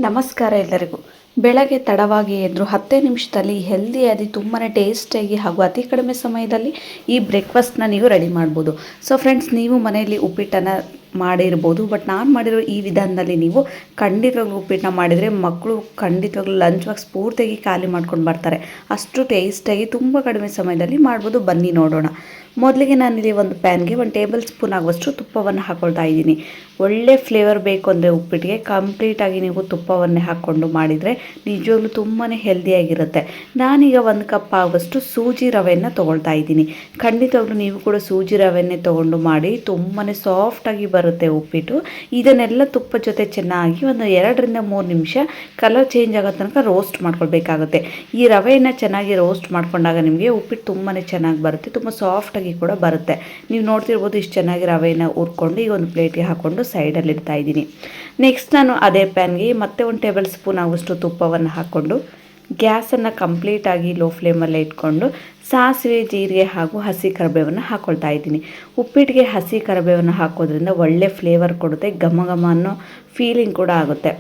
ನಮಸ್ಕಾರ ಎಲ್ಲರಿಗೂ. ಬೆಳಗ್ಗೆ ತಡವಾಗಿ ಎದ್ದು 10 ನಿಮಿಷದಲ್ಲಿ ಹೆಲ್ದಿಯಾಗಿ ತುಂಬಾ ಟೇಸ್ಟಿಯಾಗಿ ಹಾಗೂ ಅತಿ ಕಡಿಮೆ ಸಮಯದಲ್ಲಿ ಈ ಬ್ರೇಕ್ಫಾಸ್ಟ್ನ ನೀವು ರೆಡಿ ಮಾಡ್ಬೋದು. ಸೊ ಫ್ರೆಂಡ್ಸ್, ನೀವು ಮನೆಯಲ್ಲಿ ಉಪ್ಪಿಟ್ಟನ್ನು ಮಾಡಿರ್ಬೋದು, ಬಟ್ ನಾನು ಮಾಡಿರೋ ಈ ವಿಧಾನದಲ್ಲಿ ನೀವು ಖಂಡಿತವಾಗ್ಲೂ ಉಪ್ಪಿಟ್ಟನ್ನ ಮಾಡಿದರೆ ಮಕ್ಕಳು ಖಂಡಿತವಾಗ್ಲೂ ಲಂಚ್ ಬಾಕ್ಸ್ ಪೂರ್ತಿಯಾಗಿ ಖಾಲಿ ಮಾಡ್ಕೊಂಡು ಬರ್ತಾರೆ. ಅಷ್ಟು ಟೇಸ್ಟಿಯಾಗಿ ತುಂಬ ಕಡಿಮೆ ಸಮಯದಲ್ಲಿ ಮಾಡ್ಬೋದು. ಬನ್ನಿ ನೋಡೋಣ. ಮೊದಲಿಗೆ ನಾನಿಲ್ಲಿ ಒಂದು ಪ್ಯಾನ್ಗೆ 1 ಟೇಬಲ್ ಸ್ಪೂನ್ ಆಗುವಷ್ಟು ತುಪ್ಪವನ್ನು ಹಾಕ್ಕೊಳ್ತಾ ಇದ್ದೀನಿ. ಒಳ್ಳೆ ಫ್ಲೇವರ್ ಬೇಕು ಅಂದರೆ ಉಪ್ಪಿಟ್ಟಿಗೆ ಕಂಪ್ಲೀಟಾಗಿ ನೀವು ತುಪ್ಪವನ್ನೇ ಹಾಕ್ಕೊಂಡು ಮಾಡಿದರೆ ನಿಜವಾಗ್ಲೂ ತುಂಬಾ ಹೆಲ್ದಿಯಾಗಿರುತ್ತೆ. ನಾನೀಗ 1 ಕಪ್ ಆಗುವಷ್ಟು ಸೂಜಿ ರವೆಯನ್ನು ತೊಗೊಳ್ತಾ ಇದ್ದೀನಿ. ಖಂಡಿತವಾಗ್ಲೂ ನೀವು ಕೂಡ ಸೂಜಿ ರವೆಯನ್ನೇ ತೊಗೊಂಡು ಮಾಡಿ, ತುಂಬಾ ಸಾಫ್ಟಾಗಿ ಬರುತ್ತೆ ಉಪ್ಪಿಟ್ಟು. ಇದನ್ನೆಲ್ಲ ತುಪ್ಪ ಜೊತೆ ಚೆನ್ನಾಗಿ ಒಂದು 2 ರಿಂದ 3 ನಿಮಿಷ ಕಲರ್ ಚೇಂಜ್ ಆಗೋ ತನಕ ರೋಸ್ಟ್ ಮಾಡ್ಕೊಳ್ಬೇಕಾಗುತ್ತೆ. ಈ ರವೆಯನ್ನು ಚೆನ್ನಾಗಿ ರೋಸ್ಟ್ ಮಾಡ್ಕೊಂಡಾಗ ನಿಮಗೆ ಉಪ್ಪಿಟ್ಟು ತುಂಬಾ ಚೆನ್ನಾಗಿ ಬರುತ್ತೆ, ತುಂಬ ಸಾಫ್ಟಾಗಿ ಕೂಡ ಬರುತ್ತೆ. ನೀವು ನೋಡ್ತಿರ್ಬೋದು, ಇಷ್ಟು ಚೆನ್ನಾಗಿ ರವೆಯನ್ನು ಹುರ್ಕೊಂಡು ಈಗ ಒಂದು ಪ್ಲೇಟ್ಗೆ ಹಾಕ್ಕೊಂಡು ಸೈಡಲ್ಲಿ ಇಡ್ತಾ ಇದ್ದೀನಿ. ನೆಕ್ಸ್ಟ್ ನಾನು ಅದೇ ಪ್ಯಾನ್ಗೆ ಮತ್ತೆ 1 ಟೇಬಲ್ ಸ್ಪೂನ್ ಆಗುವಷ್ಟು ತುಪ್ಪವನ್ನು ಹಾಕ್ಕೊಂಡು ಗ್ಯಾಸನ್ನು ಕಂಪ್ಲೀಟಾಗಿ ಲೋ ಫ್ಲೇಮಲ್ಲೇ ಇಟ್ಕೊಂಡು ಸಾಸಿವೆ, ಜೀರಿಗೆ ಹಾಗೂ ಹಸಿ ಕರಿಬೇವನ್ನು ಹಾಕ್ಕೊಳ್ತಾ ಇದ್ದೀನಿ. ಉಪ್ಪಿಟ್ಟಿಗೆ ಹಸಿ ಕರಿಬೇವನ್ನು ಹಾಕೋದ್ರಿಂದ ಒಳ್ಳೆ ಫ್ಲೇವರ್ ಕೊಡುತ್ತೆ, ಘಮ ಘಮ ಅನ್ನೋ ಫೀಲಿಂಗ್ ಕೂಡ ಆಗುತ್ತೆ.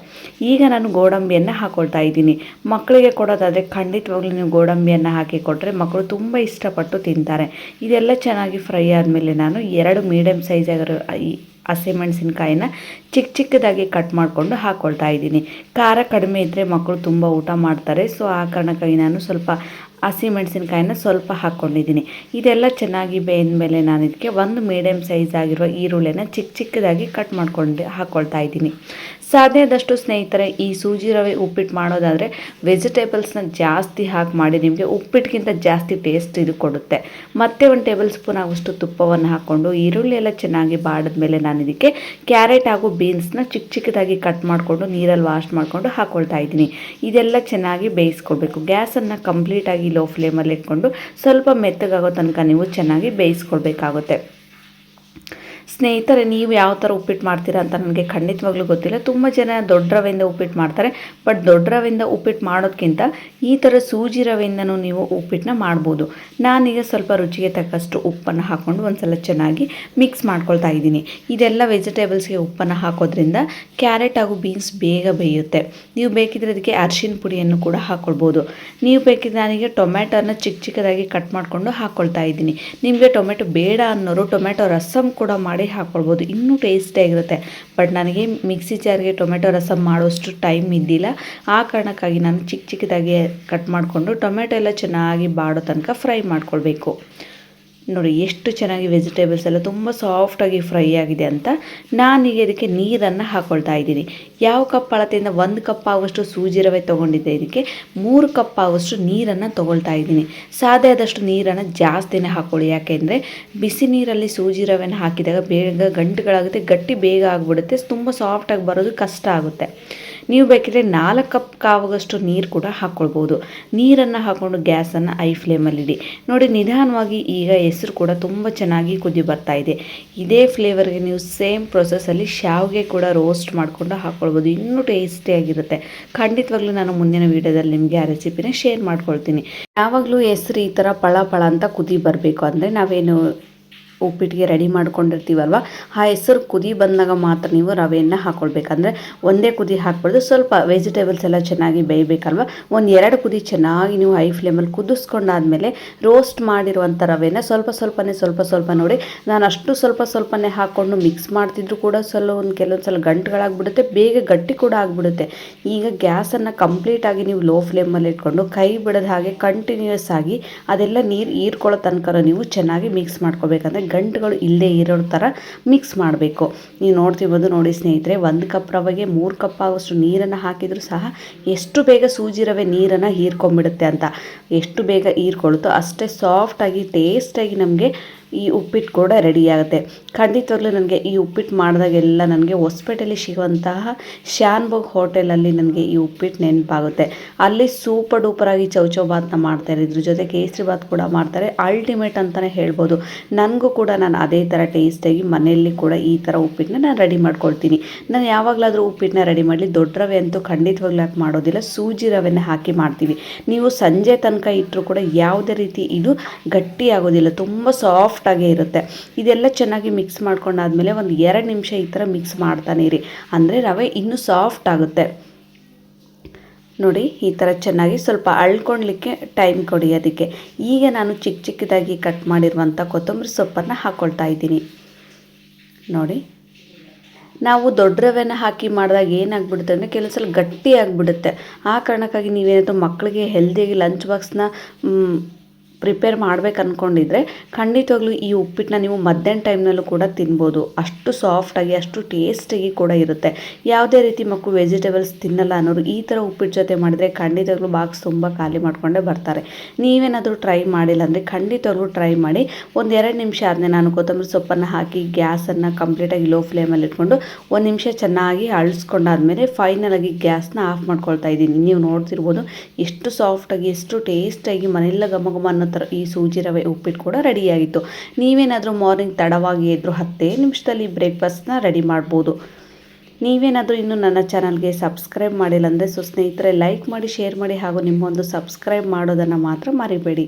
ಈಗ ನಾನು ಗೋಡಂಬಿಯನ್ನು ಹಾಕ್ಕೊಳ್ತಾ ಇದ್ದೀನಿ. ಮಕ್ಕಳಿಗೆ ಕೊಡೋದಾದರೆ ಖಂಡಿತವಾಗ್ಲೂ ನೀವು ಗೋಡಂಬಿಯನ್ನು ಹಾಕಿ ಕೊಟ್ಟರೆ ಮಕ್ಕಳು ತುಂಬ ಇಷ್ಟಪಟ್ಟು ತಿಂತಾರೆ. ಇದೆಲ್ಲ ಚೆನ್ನಾಗಿ ಫ್ರೈ ಆದಮೇಲೆ ನಾನು 2 ಮೀಡಿಯಮ್ ಸೈಜ್ ಆಗಿರೋ ಈ ಹಸಿಮೆಣಸಿನ್ಕಾಯಿನ ಚಿಕ್ಕದಾಗಿ ಕಟ್ ಮಾಡಿಕೊಂಡು ಹಾಕ್ಕೊಳ್ತಾ ಇದ್ದೀನಿ. ಖಾರ ಕಡಿಮೆ ಇದ್ದರೆ ಮಕ್ಕಳು ತುಂಬ ಊಟ ಮಾಡ್ತಾರೆ. ಸೊ ಆ ಕಾರಣಕ್ಕಾಗಿ ನಾನು ಸ್ವಲ್ಪ ಹಸಿಮೆಣಸಿನ್ಕಾಯಿನ ಸ್ವಲ್ಪ ಹಾಕ್ಕೊಂಡಿದ್ದೀನಿ. ಇದೆಲ್ಲ ಚೆನ್ನಾಗಿ ಬೇಯ್ದ ಮೇಲೆ ನಾನು ಇದಕ್ಕೆ 1 ಮೀಡಿಯಮ್ ಸೈಜ್ ಆಗಿರೋ ಈರುಳ್ಳಿನ ಚಿಕ್ಕದಾಗಿ ಕಟ್ ಮಾಡ್ಕೊಂಡು ಹಾಕ್ಕೊಳ್ತಾ ಇದ್ದೀನಿ. ಸಾಧ್ಯವಾದಷ್ಟು ಸ್ನೇಹಿತರೆ, ಈ ಸೂಜಿ ರವೆ ಉಪ್ಪಿಟ್ಟು ಮಾಡೋದಾದರೆ ವೆಜಿಟೇಬಲ್ಸ್ನ ಜಾಸ್ತಿ ಹಾಕಿ ಮಾಡಿ, ನಿಮಗೆ ಉಪ್ಪಿಟ್ಟಿಗಿಂತ ಜಾಸ್ತಿ ಟೇಸ್ಟ್ ಇದು ಕೊಡುತ್ತೆ. ಮತ್ತೆ 1 ಟೇಬಲ್ ಸ್ಪೂನ್ ಆಗುವಷ್ಟು ತುಪ್ಪವನ್ನು ಹಾಕ್ಕೊಂಡು ಈರುಳ್ಳಿ ಎಲ್ಲ ಚೆನ್ನಾಗಿ ಬಾಡಿದ್ಮೇಲೆ ನಾನು ಇದಕ್ಕೆ ಕ್ಯಾರೆಟ್ ಹಾಗೂ ಬೀನ್ಸ್ನ ಚಿಕ್ಕದಾಗಿ ಕಟ್ ಮಾಡಿಕೊಂಡು ನೀರಲ್ಲಿ ವಾಶ್ ಮಾಡಿಕೊಂಡು ಹಾಕ್ಕೊಳ್ತಾ ಇದ್ದೀನಿ. ಇದೆಲ್ಲ ಚೆನ್ನಾಗಿ ಬೇಯಿಸ್ಕೊಳ್ಬೇಕು. ಗ್ಯಾಸನ್ನು ಕಂಪ್ಲೀಟಾಗಿ ಲೋ ಫ್ಲೇಮಲ್ಲಿ ಇಟ್ಕೊಂಡು ಸ್ವಲ್ಪ ಮೆತ್ತಗಾಗೋ ತನಕ ನೀವು ಚೆನ್ನಾಗಿ ಬೇಯಿಸ್ಕೊಳ್ಬೇಕಾಗುತ್ತೆ. ಸ್ನೇಹಿತರೆ, ನೀವು ಯಾವ ಥರ ಉಪ್ಪಿಟ್ಟು ಮಾಡ್ತೀರಾ ಅಂತ ನನಗೆ ಖಂಡಿತವಾಗ್ಲೂ ಗೊತ್ತಿಲ್ಲ. ತುಂಬ ಜನ ದೊಡ್ಡ ರವೆಯಿಂದ ಉಪ್ಪಿಟ್ಟು ಮಾಡ್ತಾರೆ, ಬಟ್ ದೊಡ್ಡ ರವೆಯಿಂದ ಉಪ್ಪಿಟ್ಟು ಮಾಡೋದಕ್ಕಿಂತ ಈ ಥರ ಸೂಜಿ ರವೆಯಿಂದನೂ ನೀವು ಉಪ್ಪಿಟ್ಟನ್ನ ಮಾಡ್ಬೋದು. ನಾನೀಗ ಸ್ವಲ್ಪ ರುಚಿಗೆ ತಕ್ಕಷ್ಟು ಉಪ್ಪನ್ನು ಹಾಕ್ಕೊಂಡು ಒಂದು ಸಲ ಚೆನ್ನಾಗಿ ಮಿಕ್ಸ್ ಮಾಡ್ಕೊಳ್ತಾ ಇದ್ದೀನಿ. ಇದೆಲ್ಲ ವೆಜಿಟೇಬಲ್ಸ್ಗೆ ಉಪ್ಪನ್ನು ಹಾಕೋದ್ರಿಂದ ಕ್ಯಾರೆಟ್ ಹಾಗೂ ಬೀನ್ಸ್ ಬೇಗ ಬೇಯುತ್ತೆ. ನೀವು ಬೇಕಿದ್ರೆ ಅದಕ್ಕೆ ಅರಿಶಿನ ಪುಡಿಯನ್ನು ಕೂಡ ಹಾಕ್ಕೊಳ್ಬೋದು. ನೀವು ಬೇಕಿದ್ರೆ ನಾನೀಗ ಟೊಮ್ಯಾಟೋನ ಚಿಕ್ಕದಾಗಿ ಕಟ್ ಮಾಡಿಕೊಂಡು ಹಾಕ್ಕೊಳ್ತಾ ಇದ್ದೀನಿ. ನಿಮಗೆ ಟೊಮೆಟೊ ಬೇಡ ಅನ್ನೋರು ಟೊಮೆಟೊ ರಸಮ್ ಕೂಡ ಮಾಡಿ ಹಾಕ್ಕೊಳ್ಬೋದು, ಇನ್ನೂ ಟೇಸ್ಟಿಯಾಗಿರುತ್ತೆ. ಬಟ್ ನನಗೆ ಮಿಕ್ಸಿ ಜಾರ್ಗೆ ಟೊಮೆಟೊ ರಸಮ್ ಮಾಡೋಷ್ಟು ಟೈಮ್ ಇದ್ದಿಲ್ಲ. ಆ ಕಾರಣಕ್ಕಾಗಿ ನಾನು ಚಿಕ್ಕದಾಗಿ ಕಟ್ ಮಾಡಿಕೊಂಡು ಟೊಮೆಟೊ ಎಲ್ಲ ಚೆನ್ನಾಗಿ ಬಾಡೋ ತನಕ ಫ್ರೈ ಮಾಡ್ಕೊಳ್ಬೇಕು. ನೋಡಿ ಎಷ್ಟು ಚೆನ್ನಾಗಿ ವೆಜಿಟೇಬಲ್ಸ್ ಎಲ್ಲ ತುಂಬ ಸಾಫ್ಟಾಗಿ ಫ್ರೈ ಆಗಿದೆ ಅಂತ. ನಾನೀಗ ಇದಕ್ಕೆ ನೀರನ್ನು ಹಾಕ್ಕೊಳ್ತಾ ಇದ್ದೀನಿ. ಯಾವ ಕಪ್ ಅಳತೆಯಿಂದ 1 ಕಪ್ ಆಗುವಷ್ಟು ಸೂಜಿ ರವೆ ತೊಗೊಂಡಿದ್ದೆ, ಇದಕ್ಕೆ 3 ಕಪ್ ಆಗುವಷ್ಟು ನೀರನ್ನು ತೊಗೊಳ್ತಾ ಇದ್ದೀನಿ. ಸಾಧ್ಯ ಆದಷ್ಟು ನೀರನ್ನು ಜಾಸ್ತಿನೇ ಹಾಕ್ಕೊಳ್ಳಿ, ಯಾಕೆಂದರೆ ಬಿಸಿ ನೀರಲ್ಲಿ ಸೂಜಿ ರವೆನ ಹಾಕಿದಾಗ ಬೇಗ ಗಂಟುಗಳಾಗುತ್ತೆ, ಗಟ್ಟಿ ಬೇಗ ಆಗಿಬಿಡುತ್ತೆ, ತುಂಬ ಸಾಫ್ಟಾಗಿ ಬರೋದು ಕಷ್ಟ ಆಗುತ್ತೆ. ನೀವು ಬೇಕಿದ್ರೆ 4 ಕಪ್ ಆಗುವಷ್ಟು ನೀರು ಕೂಡ ಹಾಕ್ಕೊಳ್ಬೋದು. ನೀರನ್ನು ಹಾಕ್ಕೊಂಡು ಗ್ಯಾಸನ್ನು ಐ ಫ್ಲೇಮಲ್ಲಿಡಿ. ನೋಡಿ, ನಿಧಾನವಾಗಿ ಈಗ ಹೆಸರು ಕೂಡ ತುಂಬ ಚೆನ್ನಾಗಿ ಕುದಿ ಬರ್ತಾ ಇದೆ. ಇದೇ ಫ್ಲೇವರ್ಗೆ ನೀವು ಸೇಮ್ ಪ್ರೊಸೆಸ್ಸಲ್ಲಿ ಶಾವಿಗೆ ಕೂಡ ರೋಸ್ಟ್ ಮಾಡಿಕೊಂಡು ಹಾಕ್ಕೊಳ್ಬೋದು, ಇನ್ನೂ ಟೇಸ್ಟಿಯಾಗಿರುತ್ತೆ. ಖಂಡಿತವಾಗ್ಲೂ ನಾನು ಮುಂದಿನ ವೀಡಿಯೋದಲ್ಲಿ ನಿಮಗೆ ಆ ರೆಸಿಪಿನ ಶೇರ್ ಮಾಡ್ಕೊಳ್ತೀನಿ. ಯಾವಾಗಲೂ ಹೆಸರು ಈ ಥರ ಪಳ ಅಂತ ಕುದಿ ಬರಬೇಕು. ಅಂದರೆ ನಾವೇನು ಉಪ್ಪಿಟ್ಟಿಗೆ ರೆಡಿ ಮಾಡ್ಕೊಂಡಿರ್ತೀವಲ್ವ, ಆ ಹೆಸರು ಕುದಿ ಬಂದಾಗ ಮಾತ್ರ ನೀವು ರವೆಯನ್ನು ಹಾಕ್ಕೊಳ್ಬೇಕಂದ್ರೆ ಒಂದೇ ಕುದಿ ಹಾಕ್ಬಾರ್ದು. ಸ್ವಲ್ಪ ವೆಜಿಟೇಬಲ್ಸ್ ಎಲ್ಲ ಚೆನ್ನಾಗಿ ಬೇಯಬೇಕಲ್ವ, 1-2 ಕುದಿ ಚೆನ್ನಾಗಿ ನೀವು ಹೈ ಫ್ಲೇಮಲ್ಲಿ ಕುದಿಸ್ಕೊಂಡಾದ್ಮೇಲೆ ರೋಸ್ಟ್ ಮಾಡಿರುವಂಥ ರವೆನ ಸ್ವಲ್ಪ ನೋಡಿ, ನಾನು ಅಷ್ಟು ಸ್ವಲ್ಪನೇ ಹಾಕ್ಕೊಂಡು ಮಿಕ್ಸ್ ಮಾಡ್ತಿದ್ರು ಕೂಡ ಕೆಲವೊಂದು ಸಲ ಗಂಟುಗಳಾಗ್ಬಿಡುತ್ತೆ, ಬೇಗ ಗಟ್ಟಿ ಕೂಡ ಆಗಿಬಿಡುತ್ತೆ. ಈಗ ಗ್ಯಾಸನ್ನು ಕಂಪ್ಲೀಟಾಗಿ ನೀವು ಲೋ ಫ್ಲೇಮಲ್ಲಿ ಇಟ್ಕೊಂಡು ಕೈ ಬಿಡೋದು ಹಾಗೆ ಕಂಟಿನ್ಯೂಸ್ ಆಗಿ ಅದೆಲ್ಲ ನೀರು ಹೀರ್ಕೊಳ್ಳೋ ತನಕ ನೀವು ಚೆನ್ನಾಗಿ ಮಿಕ್ಸ್ ಮಾಡ್ಕೋಬೇಕಂದ್ರೆ ಗಂಟುಗಳು ಇಲ್ಲೇ ಇರೋ ಥರ ಮಿಕ್ಸ್ ಮಾಡಬೇಕು. ನೀವು ನೋಡ್ತಿರ್ಬೋದು, ನೋಡಿ ಸ್ನೇಹಿತರೆ, 1 ಕಪ್ ರವೆಗೆ 3 ಕಪ್ ಆಗುವಷ್ಟು ನೀರನ್ನು ಹಾಕಿದರೂ ಸಹ ಎಷ್ಟು ಬೇಗ ಸೂಜಿ ರವೆ ನೀರನ್ನು ಹೀರ್ಕೊಂಡ್ಬಿಡುತ್ತೆ ಅಂತ. ಎಷ್ಟು ಬೇಗ ಹೀರ್ಕೊಳ್ಳುತ್ತೋ ಅಷ್ಟೇ ಸಾಫ್ಟಾಗಿ ಟೇಸ್ಟಾಗಿ ನಮಗೆ ಈ ಉಪ್ಪಿಟ್ಟು ಕೂಡ ರೆಡಿ ಆಗುತ್ತೆ. ಖಂಡಿತವಾಗ್ಲೂ ನನಗೆ ಈ ಉಪ್ಪಿಟ್ಟು ಮಾಡಿದಾಗೆಲ್ಲ ನನಗೆ ಹೊಸಪೇಟೆಯಲ್ಲಿ ಸಿಗುವಂತಹ ಶಾನ್ಭೋಗ್ ಹೋಟೆಲಲ್ಲಿ ನನಗೆ ಈ ಉಪ್ಪಿಟ್ಟು ನೆನಪಾಗುತ್ತೆ. ಅಲ್ಲಿ ಸೂಪರ್ ಡೂಪರಾಗಿ ಚೌಚೌ ಬಾತ್ನ ಮಾಡ್ತಾರೆ, ಇದ್ರ ಜೊತೆ ಕೇಸರಿ ಬಾತ್ ಕೂಡ ಮಾಡ್ತಾರೆ. ಅಲ್ಟಿಮೇಟ್ ಅಂತಲೇ ಹೇಳ್ಬೋದು. ನನಗೂ ಕೂಡ ನಾನು ಅದೇ ಥರ ಟೇಸ್ಟಾಗಿ ಮನೆಯಲ್ಲಿ ಕೂಡ ಈ ಥರ ಉಪ್ಪಿಟ್ಟನ್ನ ನಾನು ರೆಡಿ ಮಾಡ್ಕೊಳ್ತೀನಿ. ನಾನು ಯಾವಾಗಲಾದರೂ ಉಪ್ಪಿಟ್ಟನ್ನ ರೆಡಿ ಮಾಡಲಿ ದೊಡ್ಡ ರವೆ ಅಂತೂ ಖಂಡಿತವಾಗ್ಲೂ ಹಾಕಿ ಮಾಡೋದಿಲ್ಲ, ಸೂಜಿ ರವೆನ ಹಾಕಿ ಮಾಡ್ತೀವಿ. ನೀವು ಸಂಜೆ ತನಕ ಇಟ್ಟರು ಕೂಡ ಯಾವುದೇ ರೀತಿ ಇದು ಗಟ್ಟಿ ಆಗೋದಿಲ್ಲ, ತುಂಬ ಸಾಫ್ಟಾಗೇ ಇರುತ್ತೆ. ಇದೆಲ್ಲ ಚೆನ್ನಾಗಿ ಮಿಕ್ಸ್ ಮಾಡ್ಕೊಂಡಾದ್ಮೇಲೆ ಒಂದು 2 ನಿಮಿಷ ಈ ಥರ ಮಿಕ್ಸ್ ಮಾಡ್ತಾನೆ ಇರಿ, ಅಂದರೆ ರವೆ ಇನ್ನೂ ಸಾಫ್ಟ್ ಆಗುತ್ತೆ. ನೋಡಿ ಈ ಥರ ಚೆನ್ನಾಗಿ ಸ್ವಲ್ಪ ಅಳ್ಕೊಳ್ಲಿಕ್ಕೆ ಟೈಮ್ ಕೊಡಿ ಅದಕ್ಕೆ. ಈಗ ನಾನು ಚಿಕ್ಕ ಚಿಕ್ಕದಾಗಿ ಕಟ್ ಮಾಡಿರುವಂಥ ಕೊತ್ತಂಬರಿ ಸೊಪ್ಪನ್ನು ಹಾಕ್ಕೊಳ್ತಾ ಇದ್ದೀನಿ. ನೋಡಿ, ನಾವು ದೊಡ್ಡ ರವೆನ ಹಾಕಿ ಮಾಡಿದಾಗ ಏನಾಗ್ಬಿಡುತ್ತೆ ಅಂದರೆ ಕೆಲವು ಸಲ ಗಟ್ಟಿ ಆಗಿಬಿಡುತ್ತೆ. ಆ ಕಾರಣಕ್ಕಾಗಿ ನೀವೇನಾದರೂ ಮಕ್ಕಳಿಗೆ ಹೆಲ್ದಿಯಾಗಿ ಲಂಚ್ ಬಾಕ್ಸ್ನ ಪ್ರಿಪೇರ್ ಮಾಡ್ಬೇಕು ಅಂದ್ಕೊಂಡಿದ್ರೆ ಖಂಡಿತವಾಗ್ಲೂ ಈ ಉಪ್ಪಿಟ್ಟನ್ನ ನೀವು ಮಧ್ಯಾಹ್ನ ಟೈಮ್ನಲ್ಲೂ ಕೂಡ ತಿನ್ಬೋದು. ಅಷ್ಟು ಸಾಫ್ಟಾಗಿ ಅಷ್ಟು ಟೇಸ್ಟಿಯಾಗಿ ಕೂಡ ಇರುತ್ತೆ. ಯಾವುದೇ ರೀತಿ ಮಕ್ಕಳು ವೆಜಿಟೇಬಲ್ಸ್ ತಿನ್ನಲ್ಲ ಅನ್ನೋರು ಈ ಥರ ಉಪ್ಪಿಟ್ಟು ಜೊತೆ ಮಾಡಿದರೆ ಖಂಡಿತವಾಗ್ಲೂ ಬಾಕ್ಸ್ ತುಂಬ ಖಾಲಿ ಮಾಡಿಕೊಂಡೇ ಬರ್ತಾರೆ. ನೀವೇನಾದರೂ ಟ್ರೈ ಮಾಡಿಲ್ಲ ಅಂದರೆ ಖಂಡಿತವಾಗ್ಲೂ ಟ್ರೈ ಮಾಡಿ. ಒಂದು 2 ನಿಮಿಷ ಆದಮೇಲೆ ನಾನು ಕೊತ್ತಂಬರಿ ಸೊಪ್ಪನ್ನು ಹಾಕಿ ಗ್ಯಾಸನ್ನು ಕಂಪ್ಲೀಟಾಗಿ ಲೋ ಫ್ಲೇಮಲ್ಲಿ ಇಟ್ಕೊಂಡು 1 ನಿಮಿಷ ಚೆನ್ನಾಗಿ ಅಳಿಸ್ಕೊಂಡಾದ್ಮೇಲೆ ಫೈನಲಾಗಿ ಗ್ಯಾಸ್ನ ಆಫ್ ಮಾಡ್ಕೊಳ್ತಾ ಇದ್ದೀನಿ. ನೀವು ನೋಡ್ತಿರ್ಬೋದು ಎಷ್ಟು ಸಾಫ್ಟಾಗಿ ಎಷ್ಟು ಟೇಸ್ಟಾಗಿ ಮನೆಯೆಲ್ಲ ಘಮ ಘಮ ಅನ್ನೋ ಥರ ಈ ಸೂಜಿ ರವೆ ಉಪ್ಪಿಟ್ಟು ಕೂಡ ರೆಡಿಯಾಗಿತ್ತು. ನೀವೇನಾದರೂ ಮಾರ್ನಿಂಗ್ ತಡವಾಗಿ ಎದ್ದರೂ 10 ನಿಮಿಷದಲ್ಲಿ ಬ್ರೇಕ್ಫಾಸ್ಟ್ನ ರೆಡಿ ಮಾಡ್ಬೋದು. ನೀವೇನಾದರೂ ಇನ್ನೂ ನನ್ನ ಚಾನಲ್ಗೆ ಸಬ್ಸ್ಕ್ರೈಬ್ ಮಾಡಿಲ್ಲ ಅಂದರೆ ಸ್ನೇಹಿತರೆ ಲೈಕ್ ಮಾಡಿ, ಶೇರ್ ಮಾಡಿ ಹಾಗೂ ನಿಮ್ಮೊಂದು ಸಬ್ಸ್ಕ್ರೈಬ್ ಮಾಡೋದನ್ನು ಮಾತ್ರ ಮರಿಬೇಡಿ.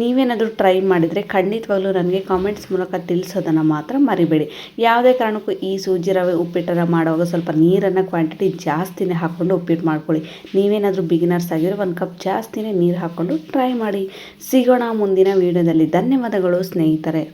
ನೀವೇನಾದರೂ ಟ್ರೈ ಮಾಡಿದರೆ ಖಂಡಿತವಾಗ್ಲೂ ನನಗೆ ಕಾಮೆಂಟ್ಸ್ ಮೂಲಕ ತಿಳಿಸೋದನ್ನು ಮಾತ್ರ ಮರಿಬೇಡಿ. ಯಾವುದೇ ಕಾರಣಕ್ಕೂ ಈ ಸೂಜಿ ರವೆ ಉಪ್ಪಿಟ್ಟನ್ನು ಮಾಡುವಾಗ ಸ್ವಲ್ಪ ನೀರನ್ನು ಕ್ವಾಂಟಿಟಿ ಜಾಸ್ತಿನೇ ಹಾಕ್ಕೊಂಡು ಉಪ್ಪಿಟ್ಟು ಮಾಡ್ಕೊಳ್ಳಿ. ನೀವೇನಾದರೂ ಬಿಗಿನರ್ಸ್ ಆಗಿರೋ 1 ಕಪ್ ಜಾಸ್ತಿನೇ ನೀರು ಹಾಕ್ಕೊಂಡು ಟ್ರೈ ಮಾಡಿ. ಸಿಗೋಣ ಮುಂದಿನ ವೀಡಿಯೋದಲ್ಲಿ. ಧನ್ಯವಾದಗಳು ಸ್ನೇಹಿತರೆ.